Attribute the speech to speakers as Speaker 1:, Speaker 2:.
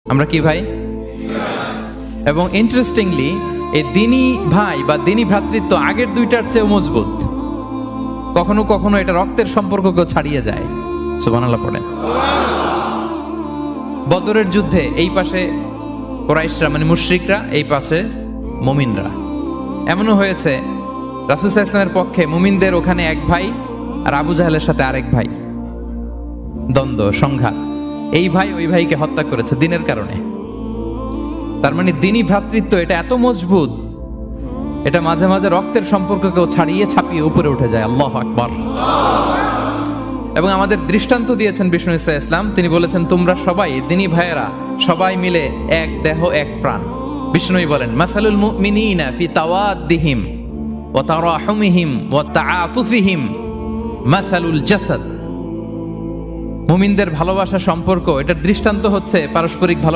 Speaker 1: আমরা কি ভাই? এবং ইন্টারেস্টিংলি এই দিনী ভাই বা দিনী ভ্রাতৃত্ব আগের দুইটার চেয়েও মজবুত। কখনো কখনো এটা রক্তের সম্পর্ককেও ছাড়িয়ে যায়। সুবহানাল্লাহ পড়েন। বদরের যুদ্ধে এই পাশে কুরাইশরা মানে মুশরিকরা, এই পাশে মুমিনরা। এমনও হয়েছে রাসূল সাল্লাল্লাহু আলাইহি ওয়াসাল্লামের পক্ষে মুমিনদের ওখানে এক ভাই আর আবু জাহেলের সাথে আরেক ভাই, দ্বন্দ্ব সংঘাত। এই ভাই ওই ভাইকে হত্যা করেছে দিনের কারণে। তার মানে দিনী ভ্রাতৃত্ব এটা এত মজবুত, এটা মাঝে মাঝে রক্তের সম্পর্ককেও ছাড়িয়ে ছাপিয়ে উপরে উঠে যায়। আল্লাহু আকবার। এবং আমাদের দৃষ্টান্ত দিয়েছেন বিষ্ণু ইসলাম। তিনি বলেছেন তোমরা সবাই দিনী ভাইয়েরা সবাই মিলে এক দেহ এক প্রাণ। বিষ্ণুই বলেন মাসালুল মুমিনিনা ফি তাওয়াদ্দিহিম ওয়া তারাহুমিহিম ওয়া তাআতুফিহিম মাসালুল জাসাদ। মুমিনদের ভালোবাসা সম্পর্ক এটার দৃষ্টান্ত হচ্ছে পারস্পরিক ভালোবাসা।